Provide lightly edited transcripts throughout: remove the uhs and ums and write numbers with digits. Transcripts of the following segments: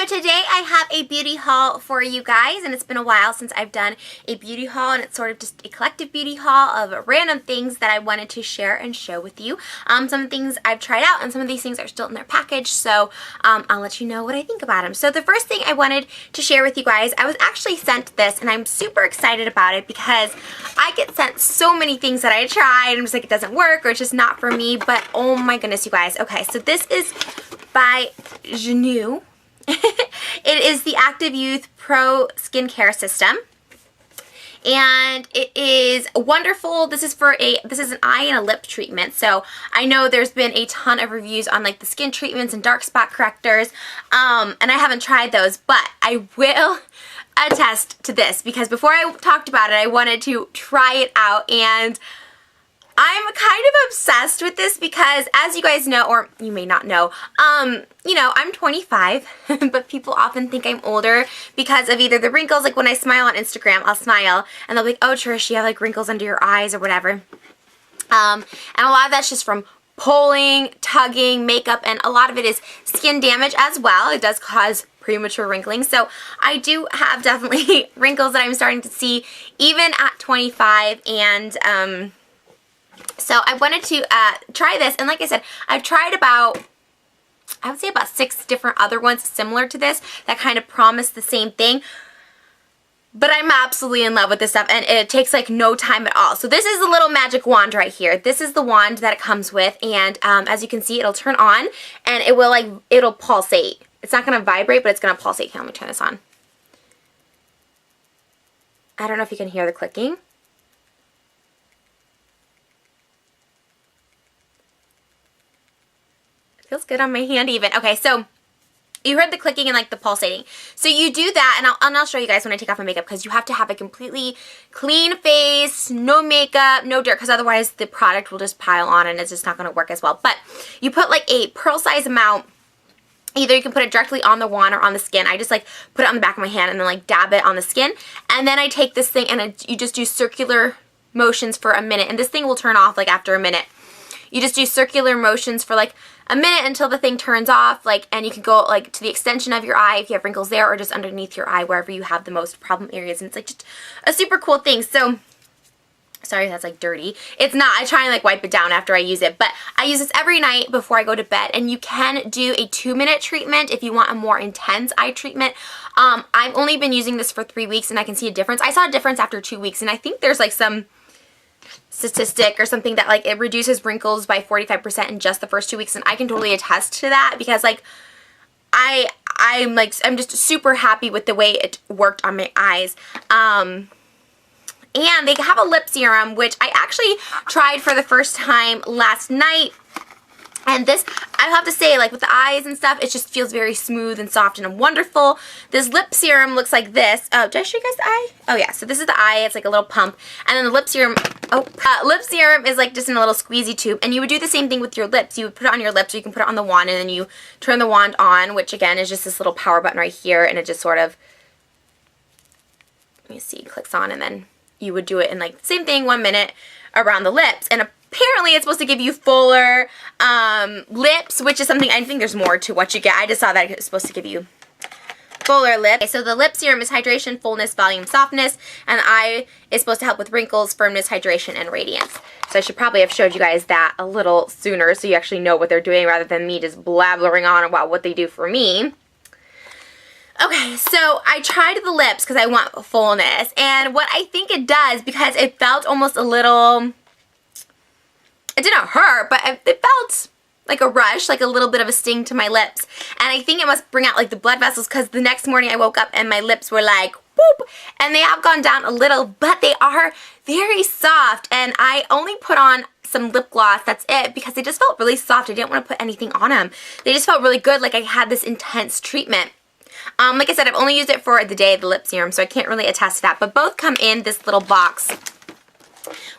today I have a beauty haul for you guys, and it's been a while since I've done a beauty haul, and it's sort of just a collective beauty haul of random things that I wanted to share and show with you. Some things I've tried out, and some of these things are still in their package, so I'll let you know what I think about them. So the first thing I wanted to share with you guys, I was actually sent this, and I'm super excited about it because I get sent so many things that I tried, and I'm just like, it doesn't work, or it's just not for me, but oh my goodness, you guys. Okay, so this is by JeNu. It is the Active Youth Pro Skincare System, and it is wonderful. This is an eye and a lip treatment. So I know there's been a ton of reviews on like the skin treatments and dark spot correctors, and I haven't tried those, but I will attest to this because before I talked about it, I wanted to try it out, and I'm kind of obsessed with this because, as you guys know, or you may not know, you know, I'm 25, but people often think I'm older because of either the wrinkles, like when I smile on Instagram, I'll smile, and they'll be like, oh, Trish, you have like wrinkles under your eyes or whatever. And a lot of that's just from pulling, tugging, makeup, and a lot of it is skin damage as well. It does cause premature wrinkling. So I do have definitely wrinkles that I'm starting to see even at 25, and so I wanted to try this, and like I said, I've tried about, I would say about 6 different other ones similar to this that kind of promise the same thing, but I'm absolutely in love with this stuff, and it takes like no time at all. So this is the little magic wand right here. This is the wand that it comes with, and as you can see, it'll turn on, and it will it'll pulsate. It's not going to vibrate, but it's going to pulsate. Here, let me turn this on. I don't know if you can hear the clicking. Feels good on my hand even. Okay, so you heard the clicking and like the pulsating. So you do that, and I'll show you guys when I take off my makeup, because you have to have a completely clean face, no makeup, no dirt, because otherwise the product will just pile on and it's just not going to work as well. But you put like a pearl size amount. Either you can put it directly on the wand or on the skin. I just like put it on the back of my hand and then like dab it on the skin. And then I take this thing and you just do circular motions for a minute, and this thing will turn off like after a minute. You just do circular motions for like a minute until the thing turns off, and you can go like to the extension of your eye if you have wrinkles there, or just underneath your eye wherever you have the most problem areas, and it's like just a super cool thing. So sorry that's like dirty. It's not. I try and like wipe it down after I use it, but I use this every night before I go to bed, and you can do a 2-minute treatment if you want a more intense eye treatment. I've only been using this for 3 weeks, and I can see a difference. I saw a difference after 2 weeks, and I think there's like some statistic or something that like it reduces wrinkles by 45% in just the first 2 weeks, and I can totally attest to that because like I'm just super happy with the way it worked on my eyes. And they have a lip serum, which I actually tried for the first time last night. And this, I have to say, like with the eyes and stuff, it just feels very smooth and soft and wonderful. This lip serum looks like this. Did I show you guys the eye? Oh yeah, so this is the eye. It's like a little pump. And then the lip serum, lip serum is like just in a little squeezy tube. And you would do the same thing with your lips. You would put it on your lips, or you can put it on the wand, and then you turn the wand on, which again is just this little power button right here. And it just sort of, let me see, clicks on, and then you would do it in like the same thing, 1 minute around the lips. And apparently it's supposed to give you fuller lips, which is something, I think there's more to what you get. I just saw that it's supposed to give you fuller lips. Okay, so the lip serum is hydration, fullness, volume, softness, and the eye is supposed to help with wrinkles, firmness, hydration, and radiance. So I should probably have showed you guys that a little sooner so you actually know what they're doing rather than me just blabbering on about what they do for me. Okay, so I tried the lips because I want fullness, and what I think it does, because it felt almost a little, it didn't hurt, but it felt like a rush, like a little bit of a sting to my lips, and I think it must bring out like the blood vessels, because the next morning I woke up and my lips were like, whoop, and they have gone down a little, but they are very soft, and I only put on some lip gloss, that's it, because they just felt really soft. I didn't want to put anything on them. They just felt really good, like I had this intense treatment. Like I said, I've only used it for the day of the lip serum, so I can't really attest to that, but both come in this little box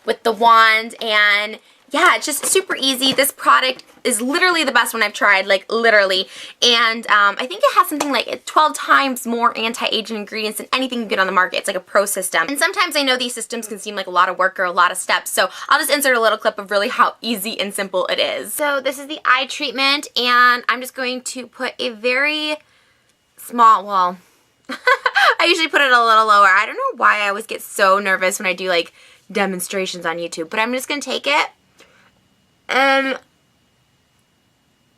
with the wand, and yeah, it's just super easy. This product is literally the best one I've tried, like literally, and I think it has something like 12 times more anti-aging ingredients than anything you get on the market. It's like a pro system, and sometimes I know these systems can seem like a lot of work or a lot of steps, so I'll just insert a little clip of really how easy and simple it is. So this is the eye treatment, and I'm just going to put a very small, well, I usually put it a little lower. I don't know why I always get so nervous when I do like demonstrations on YouTube, but I'm just going to take it and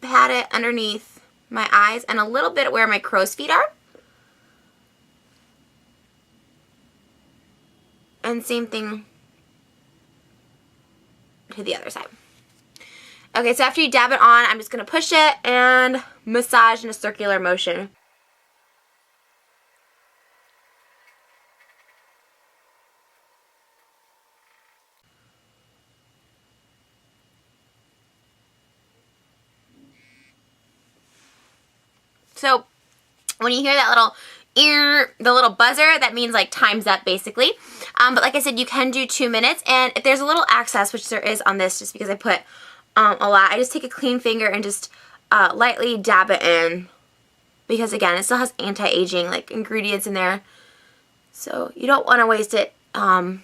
pat it underneath my eyes and a little bit where my crow's feet are. And same thing to the other side. Okay, so after you dab it on, I'm just going to push it and massage in a circular motion. So when you hear that little ear, the little buzzer, that means like time's up basically. But like I said, you can do 2 minutes, and if there's a little excess, which there is on this just because I put a lot, I just take a clean finger and just lightly dab it in, because again, it still has anti-aging like ingredients in there, so you don't want to waste it. You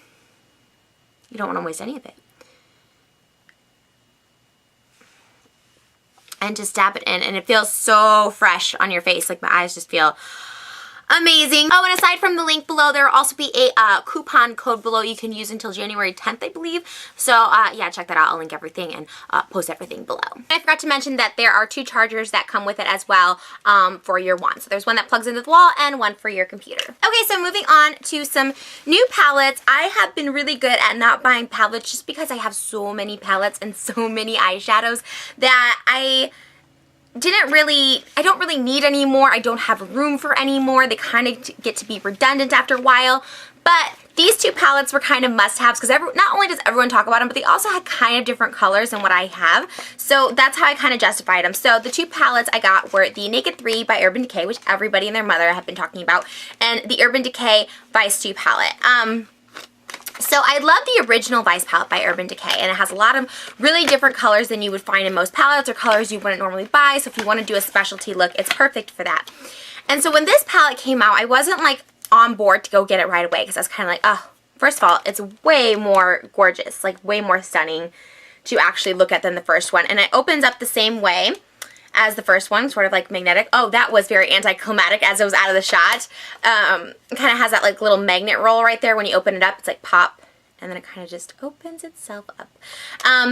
don't want to waste any of it. And just dab it in, and it feels so fresh on your face. Like, my eyes just feel amazing. Oh, and aside from the link below, there will also be a coupon code below you can use until January 10th, I believe. So, yeah, check that out. I'll link everything and post everything below. And I forgot to mention that there are 2 chargers that come with it as well for your wand. So there's one that plugs into the wall and one for your computer. Okay, so moving on to some new palettes. I have been really good at not buying palettes just because I have so many palettes and so many eyeshadows that I don't really need any more. I don't have room for any more. They kind of get to be redundant after a while. But these 2 palettes were kind of must-haves because not only does everyone talk about them, but they also had kind of different colors than what I have. So that's how I kind of justified them. So the 2 palettes I got were the Naked 3 by Urban Decay, which everybody and their mother have been talking about, and the Urban Decay Vice 2 palette. So I love the original Vice palette by Urban Decay, and it has a lot of really different colors than you would find in most palettes or colors you wouldn't normally buy. So if you want to do a specialty look, it's perfect for that. And so when this palette came out, I wasn't like on board to go get it right away because I was kind of like, oh, first of all, it's way more gorgeous, like way more stunning to actually look at than the first one. And it opens up the same way as the first one, sort of like magnetic. Oh, that was very anticlimactic as it was out of the shot. It kind of has that like little magnet roll right there when you open it up. It's like pop, and then it kind of just opens itself up.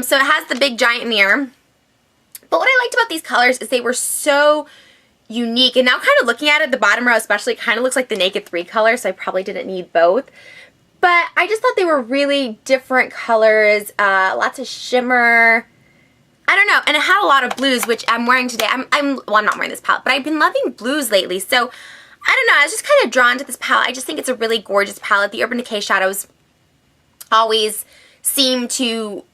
So it has the big giant mirror. But what I liked about these colors is they were so unique. And now kind of looking at it, the bottom row especially kind of looks like the Naked 3 color, so I probably didn't need both. But I just thought they were really different colors, lots of shimmer. I don't know, and it had a lot of blues, which I'm wearing today. Well, I'm not wearing this palette, but I've been loving blues lately. So, I don't know, I was just kind of drawn to this palette. I just think it's a really gorgeous palette. The Urban Decay shadows always seem to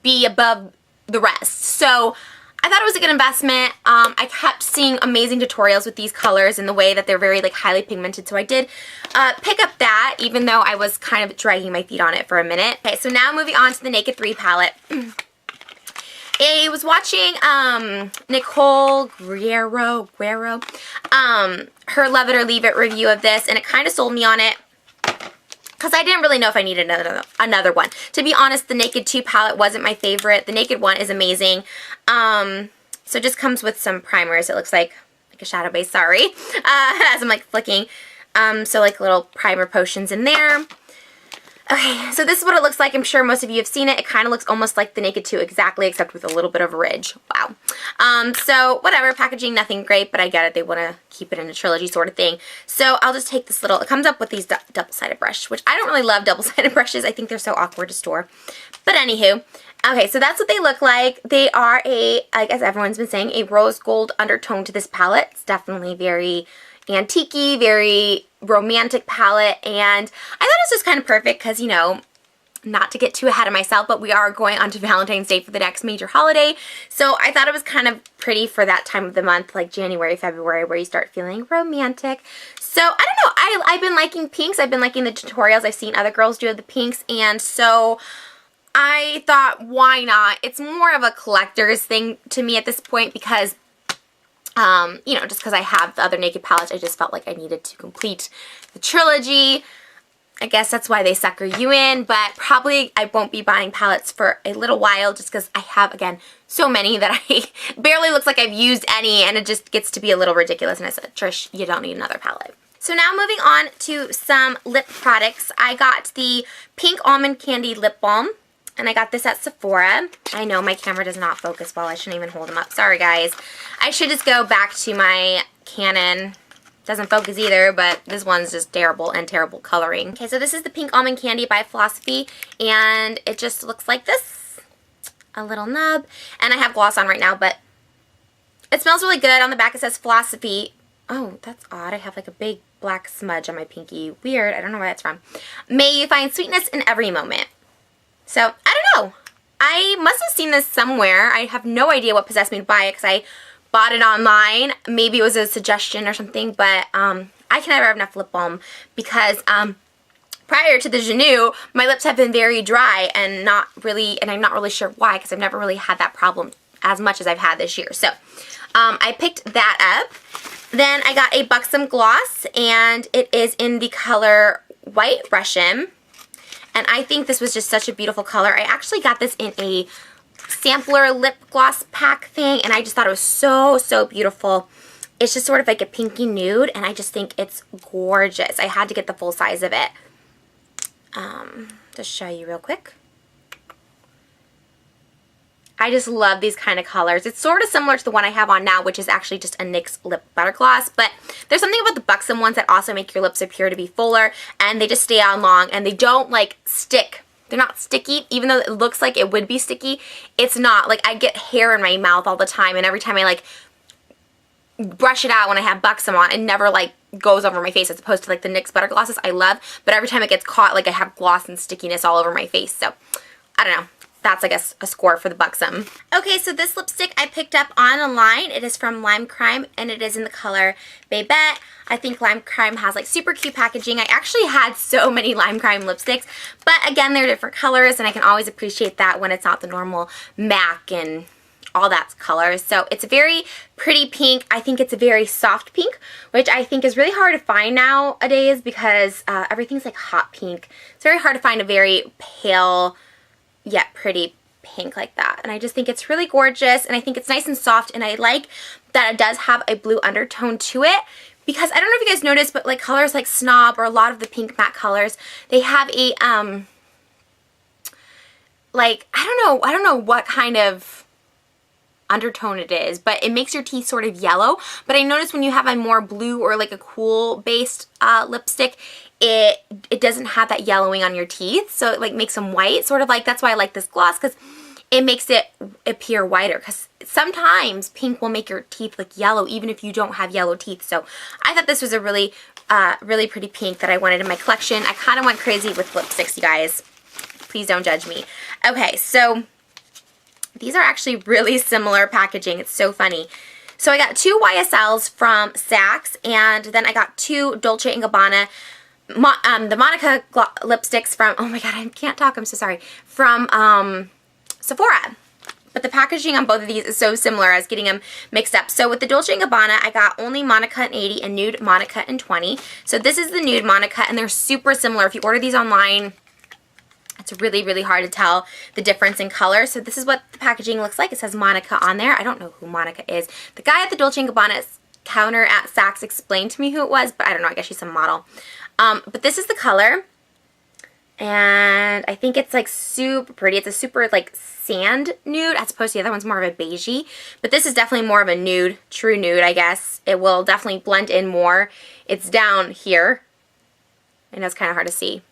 be above the rest. So, I thought it was a good investment. I kept seeing amazing tutorials with these colors and the way that they're very like highly pigmented. So I did pick up that, even though I was kind of dragging my feet on it for a minute. Okay, so now moving on to the Naked 3 palette. I was watching Nicole Guerrero, her Love It or Leave It review of this, and it kind of sold me on it because I didn't really know if I needed another one. To be honest, the Naked 2 palette wasn't my favorite. The Naked 1 is amazing. So it just comes with some primers. It looks like a shadow base, sorry, as I'm like flicking. So like little primer potions in there. Okay, so this is what it looks like. I'm sure most of you have seen it. It kind of looks almost like the Naked 2 exactly, except with a little bit of a ridge. Wow. So whatever, packaging, nothing great, but I get it. They want to keep it in a trilogy sort of thing. So I'll just take this little, it comes up with these double-sided brush, which I don't really love double-sided brushes. I think they're so awkward to store. But anywho, okay, so that's what they look like. They are like as everyone's been saying, a rose gold undertone to this palette. It's definitely very antique-y, very romantic palette, and I thought it was just kind of perfect because, you know, not to get too ahead of myself, but we are going on to Valentine's Day for the next major holiday, so I thought it was kind of pretty for that time of the month, like January, February, where you start feeling romantic. So, I don't know, I've been liking pinks. I've been liking the tutorials. I've seen other girls do the pinks, and so I thought, why not? It's more of a collector's thing to me at this point because you know, just because I have the other Naked palettes, I just felt like I needed to complete the trilogy. I guess that's why they sucker you in, but probably I won't be buying palettes for a little while just because I have, again, so many that I barely looks like I've used any, and it just gets to be a little ridiculous. And I said, Trish, you don't need another palette. So now moving on to some lip products. I got the Pink Almond Candy Lip Balm, and I got this at Sephora. I know my camera does not focus well. I shouldn't even hold them up. Sorry, guys. I should just go back to my Canon. Doesn't focus either, but this one's just terrible and terrible coloring. Okay, so this is the Pink Almond Candy by Philosophy, and it just looks like this. A little nub. And I have gloss on right now, but it smells really good. On the back it says Philosophy. Oh, that's odd. I have like a big black smudge on my pinky. Weird. I don't know where that's from. May you find sweetness in every moment. So, I don't know. I must have seen this somewhere. I have no idea what possessed me to buy it because I bought it online. Maybe it was a suggestion or something, but I can never have enough lip balm because prior to the JeNu, my lips have been very dry and I'm not really sure why because I've never really had that problem as much as I've had this year. So I picked that up. Then I got a Buxom gloss, and it is in the color White Russian, and I think this was just such a beautiful color. I actually got this in a sampler lip gloss pack thing, and I just thought it was so, so beautiful. It's just sort of like a pinky nude, and I just think it's gorgeous. I had to get the full size of it. Just show you real quick. I just love these kind of colors. It's sort of similar to the one I have on now, which is actually just a NYX lip butter gloss, but there's something about the Buxom ones that also make your lips appear to be fuller, and they just stay on long, and they don't like stick. They're not sticky, even though it looks like it would be sticky. It's not. Like, I get hair in my mouth all the time, and every time I like brush it out when I have Buxom on, it never like goes over my face, as opposed to like the NYX butter glosses I love, but every time it gets caught, like I have gloss and stickiness all over my face. So I don't know. That's, I guess, a score for the Buxom. Okay, so this lipstick I picked up online. It is from Lime Crime, and it is in the color Babette. I think Lime Crime has, like, super cute packaging. I actually had so many Lime Crime lipsticks, but, again, they're different colors, and I can always appreciate that when it's not the normal MAC and all that colors. So it's a very pretty pink. I think it's a very soft pink, which I think is really hard to find nowadays because everything's, like, hot pink. It's very hard to find a very pale yet pretty pink like that, and I just think it's really gorgeous, and I think it's nice and soft, and I like that it does have a blue undertone to it, because I don't know if you guys noticed, but like colors like Snob or a lot of the pink matte colors, they have a like I don't know what kind of undertone it is, but it makes your teeth sort of yellow. But I noticed when you have a more blue or like a cool based lipstick, it doesn't have that yellowing on your teeth, so it like makes them white, sort of like. That's why I like this gloss, because it makes it appear whiter, because sometimes pink will make your teeth look yellow even if you don't have yellow teeth. So I thought this was a really really pretty pink that I wanted in my collection. I kind of went crazy with lipsticks, you guys. Please don't judge me. Okay, so these are actually really similar packaging. It's so funny. So I got 2 YSLs from Saks, and then I got 2 Dolce & Gabbana the Monica lipsticks from, oh my god, I can't talk, I'm so sorry, from Sephora. But the packaging on both of these is so similar, I was getting them mixed up. So with the Dolce & Gabbana, I got only Monica in 80 and Nude Monica in 20. So this is the Nude Monica, and they're super similar. If you order these online, it's really, really hard to tell the difference in color. So this is what the packaging looks like. It says Monica on there. I don't know who Monica is. The guy at the Dolce & Gabbana counter at Saks explained to me who it was, but I don't know, I guess she's some model. But this is the color, and I think it's like super pretty. It's a super like sand nude, as opposed to the other one's more of a beigey. But this is definitely more of a nude, true nude, I guess. It will definitely blend in more. It's down here. I know it's kind of hard to see.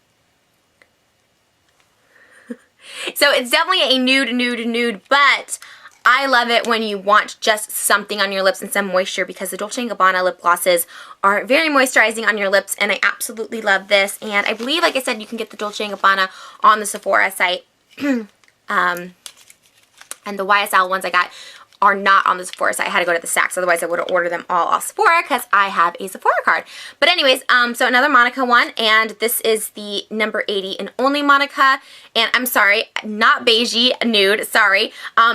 So it's definitely a nude, but I love it when you want just something on your lips and some moisture, because the Dolce & Gabbana lip glosses are very moisturizing on your lips, and I absolutely love this. And I believe, like I said, you can get the Dolce & Gabbana on the Sephora site. And the YSL ones I got are not on the Sephora site. I had to go to the Saks, otherwise I would have ordered them all off Sephora because I have a Sephora card. But anyways, so another Monica one, and this is the number 80 and only Monica. And I'm sorry, not beigey nude, sorry.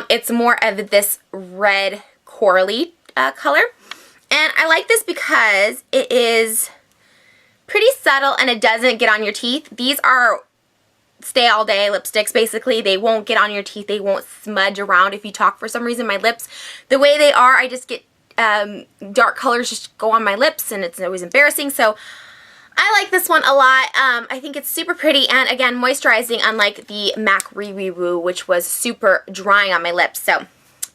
It's more of this red corally color. And I like this because it is pretty subtle and it doesn't get on your teeth. These are stay all day lipsticks basically. They won't get on your teeth. They won't smudge around if you talk. For some reason my lips, the way they are, I just get dark colors just go on my lips and it's always embarrassing. So I like this one a lot. I think it's super pretty and again moisturizing, unlike the MAC Riri Woo, which was super drying on my lips. So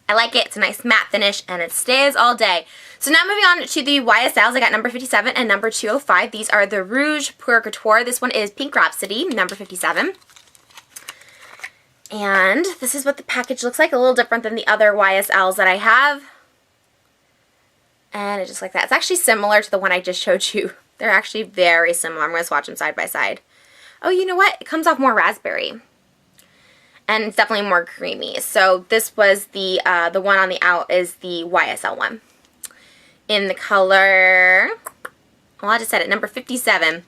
I like it. It's a nice matte finish and it stays all day. So now moving on to the YSLs, I got number 57 and number 205. These are the Rouge Purgatoire. This one is Pink Rhapsody, number 57. And this is what the package looks like, a little different than the other YSLs that I have. And it's just like that. It's actually similar to the one I just showed you. They're actually very similar. I'm going to swatch them side by side. Oh, you know what? It comes off more raspberry. And it's definitely more creamy. So this was the one on the out is the YSL one. In the color, well, I just said it, number 57.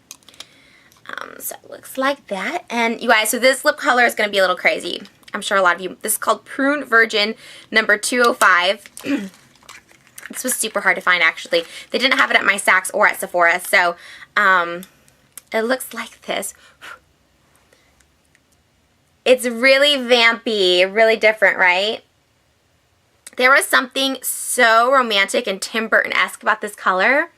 So it looks like that. And you guys, so this lip color is going to be a little crazy. I'm sure a lot of you, this is called Prune Virgin, number 205. This was super hard to find, actually. They didn't have it at my Saks or at Sephora, so it looks like this. It's really vampy, really different, right? There was something so romantic and Tim Burton-esque about this color.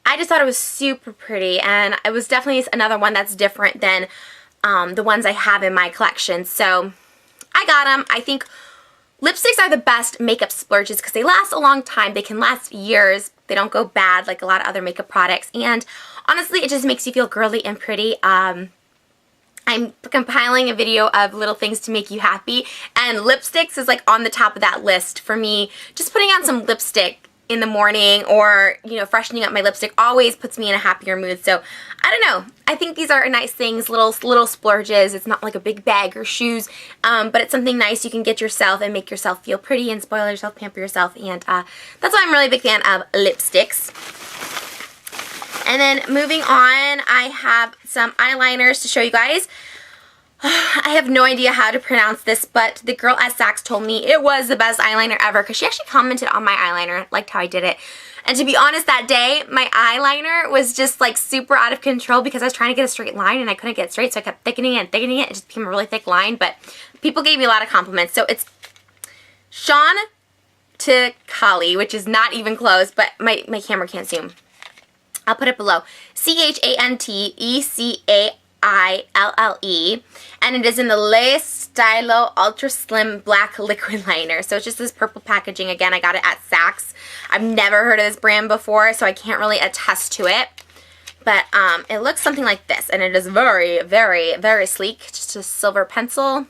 I just thought it was super pretty, and it was definitely another one that's different than the ones I have in my collection. So I got them. I think lipsticks are the best makeup splurges because they last a long time. They can last years. They don't go bad like a lot of other makeup products. And honestly, it just makes you feel girly and pretty. I'm compiling a video of little things to make you happy, and lipsticks is like on the top of that list for me. Just putting on some lipstick in the morning or, you know, freshening up my lipstick always puts me in a happier mood. So I don't know. I think these are nice things, little splurges. It's not like a big bag or shoes, but it's something nice you can get yourself and make yourself feel pretty and spoil yourself, pamper yourself, and that's why I'm really a big fan of lipsticks. And then moving on, I have some eyeliners to show you guys. I have no idea how to pronounce this, but the girl at Saks told me it was the best eyeliner ever because she actually commented on my eyeliner, liked how I did it. And to be honest, that day, my eyeliner was just like super out of control because I was trying to get a straight line and I couldn't get it straight, so I kept thickening it and thickening it. It just became a really thick line, but people gave me a lot of compliments. So it's Sean to Kali, which is not even close, but my camera can't zoom. I'll put it below. CHANTECAILLE, and it is in the Le Stylo Ultra Slim Black Liquid Liner. So it's just this purple packaging. Again, I got it at Saks. I've never heard of this brand before, so I can't really attest to it. But it looks something like this, and it is very, very, very sleek. Just a silver pencil.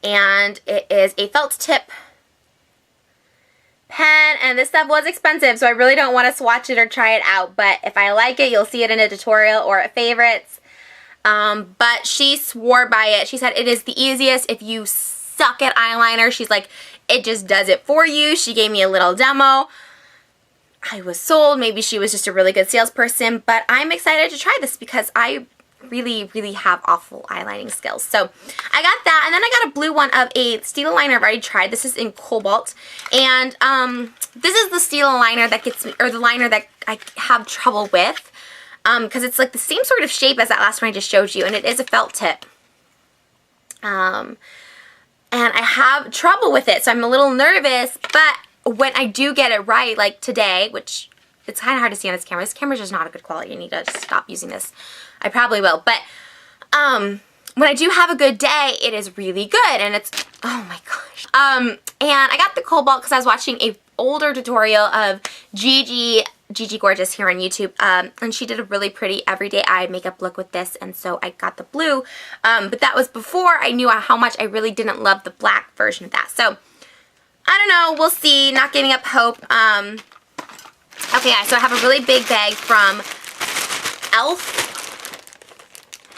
And it is a felt tip pen, and this stuff was expensive, so I really don't want to swatch it or try it out, but if I like it, you'll see it in a tutorial or at favorites. But she swore by it. She said it is the easiest if you suck at eyeliner. She's like, it just does it for you. She gave me a little demo. I was sold. Maybe she was just a really good salesperson, but I'm excited to try this because I really have awful eyelining skills. So I got that, and then I got a blue one of a steel liner I've already tried. This is in Cobalt, and this is the steel liner that gets me, or the liner that I have trouble with, because it's like the same sort of shape as that last one I just showed you, and it is a felt tip. And I have trouble with it, so I'm a little nervous, but when I do get it right, like today, which it's kind of hard to see on this camera's just not a good quality. I need to just stop using this. I probably will, but when I do have a good day, it is really good, and it's, oh my gosh. And I got the Cobalt because I was watching a older tutorial of Gigi Gorgeous here on YouTube, and she did a really pretty everyday eye makeup look with this, and so I got the blue, but that was before I knew how much I really didn't love the black version of that. So I don't know, we'll see, not giving up hope. Okay, guys, so I have a really big bag from E.L.F.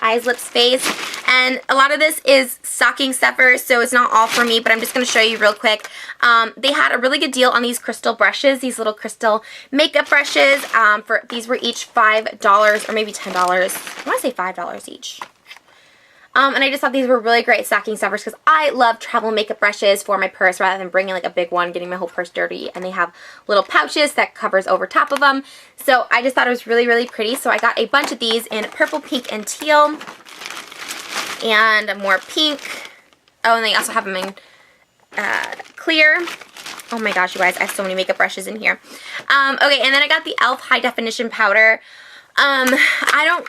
Eyes, Lips, Face, and a lot of this is stocking stuffers, so it's not all for me, but I'm just going to show you real quick. They had a really good deal on these crystal brushes, these little crystal makeup brushes. These were each $5 or maybe $10. I want to say $5 each. And I just thought these were really great stocking stuffers because I love travel makeup brushes for my purse rather than bringing like a big one, getting my whole purse dirty. And they have little pouches that covers over top of them. So I just thought it was really, really pretty. So I got a bunch of these in purple, pink, and teal. And more pink. Oh, and they also have them in clear. Oh my gosh, you guys, I have so many makeup brushes in here. Okay, and then I got the E.L.F. High Definition Powder. I'm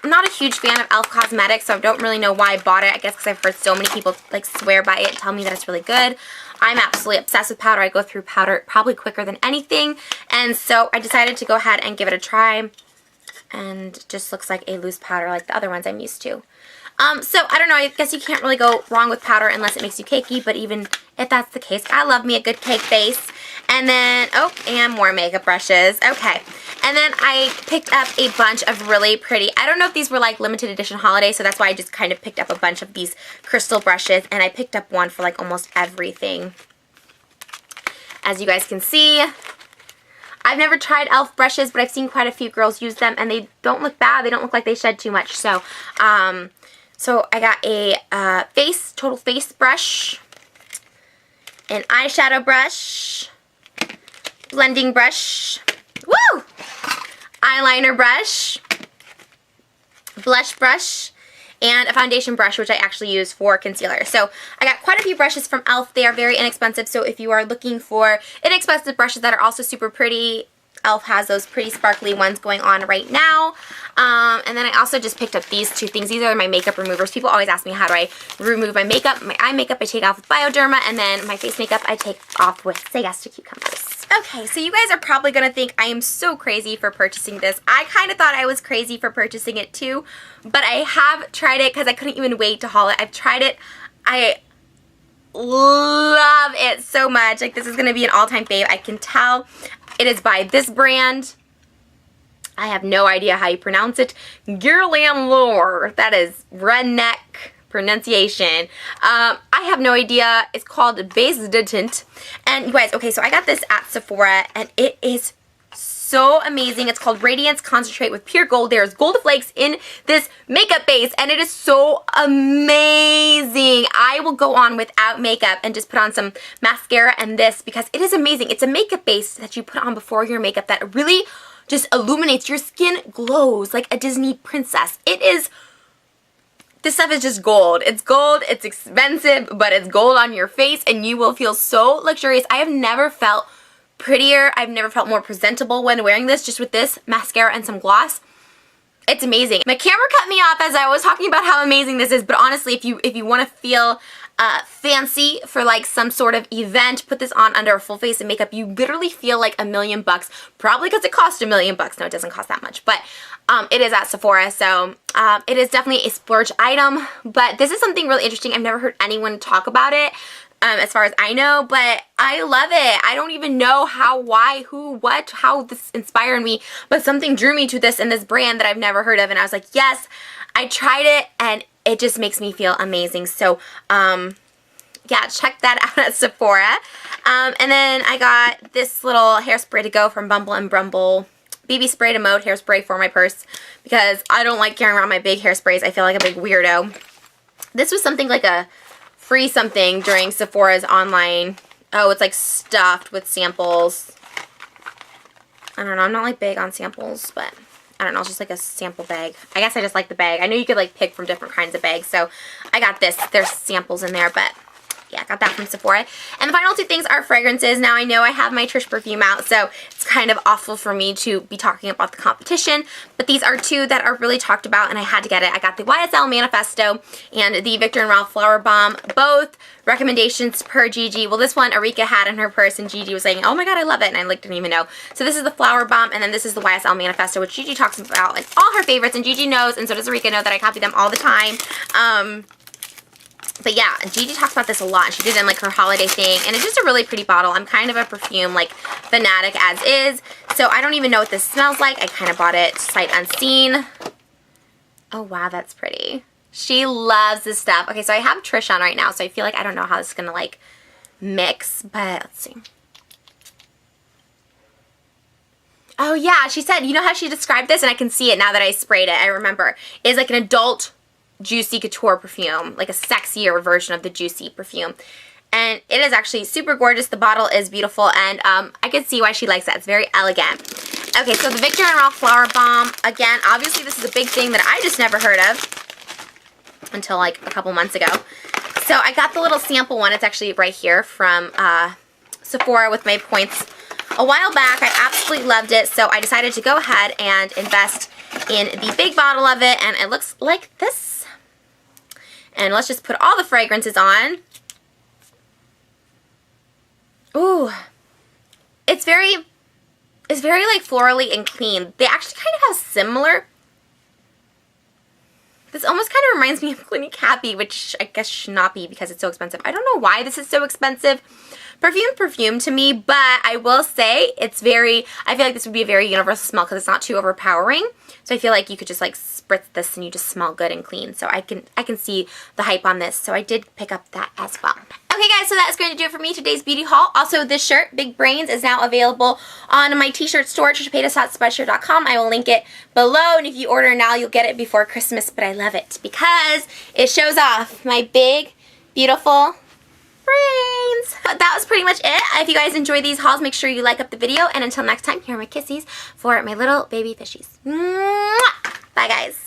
not a huge fan of E.L.F. cosmetics, so I don't really know why I bought it. I guess because I've heard so many people like swear by it, tell me that it's really good. I'm absolutely obsessed with powder. I go through powder probably quicker than anything, and so I decided to go ahead and give it a try. And just looks like a loose powder like the other ones I'm used to. So I don't know, I guess you can't really go wrong with powder unless it makes you cakey, but even if that's the case, I love me a good cake base. And then, oh, and more makeup brushes. Okay. And then I picked up a bunch of really pretty, I don't know if these were like limited edition holiday, so that's why I just kind of picked up a bunch of these crystal brushes, and I picked up one for like almost everything. As you guys can see, I've never tried E.L.F. brushes, but I've seen quite a few girls use them, and they don't look bad. They don't look like they shed too much. So, so I got a total face brush, an eyeshadow brush, blending brush, woo! Eyeliner brush, blush brush, and a foundation brush, which I actually use for concealer. So I got quite a few brushes from E.L.F. They are very inexpensive, so if you are looking for inexpensive brushes that are also super pretty, E.L.F. has those pretty sparkly ones going on right now. And then I also just picked up these two things. These are my makeup removers. People always ask me how do I remove my makeup. My eye makeup I take off with Bioderma, and then my face makeup I take off with Say Yes to Cucumbers. Okay, so you guys are probably going to think I am so crazy for purchasing this. I kind of thought I was crazy for purchasing it too, but I have tried it because I couldn't even wait to haul it. I've tried it. I love it so much. Like, this is going to be an all-time fave. I can tell. It is by this brand. I have no idea how you pronounce it. Guerlain. That is redneck pronunciation. I have no idea. It's called Base de Tint. And you guys, okay, so I got this at Sephora, and it is so amazing. It's called Radiance Concentrate with Pure Gold. There's gold flakes in this makeup base, and it is so amazing. I will go on without makeup and just put on some mascara and this because it is amazing. It's a makeup base that you put on before your makeup that really just illuminates. Your skin glows like a Disney princess. This stuff is just gold. It's gold, it's expensive, but it's gold on your face, and you will feel so luxurious. I have never felt prettier. I've never felt more presentable when wearing this, just with this mascara and some gloss. It's amazing. My camera cut me off as I was talking about how amazing this is, but honestly, if you want to feel fancy for like some sort of event, put this on under a full face of makeup, you literally feel like $1,000,000, probably because it cost $1,000,000. No, it doesn't cost that much, but it is at Sephora, so it is definitely a splurge item, but this is something really interesting. I've never heard anyone talk about it. As far as I know, but I love it. I don't even know how, why, who, what, how this inspired me, but something drew me to this and this brand that I've never heard of, and I was like, yes, I tried it, and it just makes me feel amazing. So, yeah, check that out at Sephora. And then I got this little hairspray to go from Bumble and Brumble. BB Spray to Mode hairspray for my purse because I don't like carrying around my big hairsprays. I feel like a big weirdo. This was something like a free something during Sephora's online. Oh, it's like stuffed with samples. I don't know. I'm not like big on samples, but I don't know. It's just like a sample bag. I guess I just like the bag. I know you could like pick from different kinds of bags, so I got this. There's samples in there, but yeah, I got that from Sephora. And the final two things are fragrances. Now I know I have my Trish perfume out, so it's kind of awful for me to be talking about the competition, but these are two that are really talked about, and I had to get it. I got the YSL Manifesto and the Viktor & Ralph Flower Bomb, both recommendations per Gigi. Well, this one Arika had in her purse, and Gigi was saying, oh my god, I love it, and I like, didn't even know. So this is the Flower Bomb, and then this is the YSL Manifesto, which Gigi talks about, like all her favorites, and Gigi knows, and so does Arika know that I copy them all the time. But yeah, Gigi talks about this a lot. She did it in like her holiday thing, and it's just a really pretty bottle. I'm kind of a perfume like fanatic as is, so I don't even know what this smells like. I kind of bought it sight unseen. Oh wow, that's pretty. She loves this stuff. Okay, so I have Trish on right now, so I feel like I don't know how this is gonna like mix, but let's see. Oh yeah, she said, you know how she described this, and I can see it now that I sprayed it. I remember. It's like an adult Juicy Couture perfume, like a sexier version of the Juicy perfume. And it is actually super gorgeous. The bottle is beautiful, and I can see why she likes that. It's very elegant. Okay, so the Viktor & Rolf Flower Bomb. Again, obviously this is a big thing that I just never heard of until like a couple months ago. So I got the little sample one. It's actually right here from Sephora with my points a while back. I absolutely loved it, so I decided to go ahead and invest in the big bottle of it, and it looks like this. And let's just put all the fragrances on. Ooh, it's very like florally and clean. They actually kind of have similar. This almost kind of reminds me of Clinique Happy, which I guess should not be because it's so expensive. I don't know why this is so expensive. Perfume to me, but I will say it's very, I feel like this would be a very universal smell because it's not too overpowering. So I feel like you could just like spritz this and you just smell good and clean. So I can see the hype on this. So I did pick up that as well. Okay guys, so that is going to do it for me, today's beauty haul. Also, this shirt, Big Brains, is now available on my t-shirt store, trishapaytas.spreadshirt.com. I will link it below, and if you order now, you'll get it before Christmas, but I love it because it shows off my big, beautiful brains. But that was pretty much it. If you guys enjoy these hauls, make sure you like up the video, and until next time, here are my kissies for my little baby fishies. Mwah! Bye guys.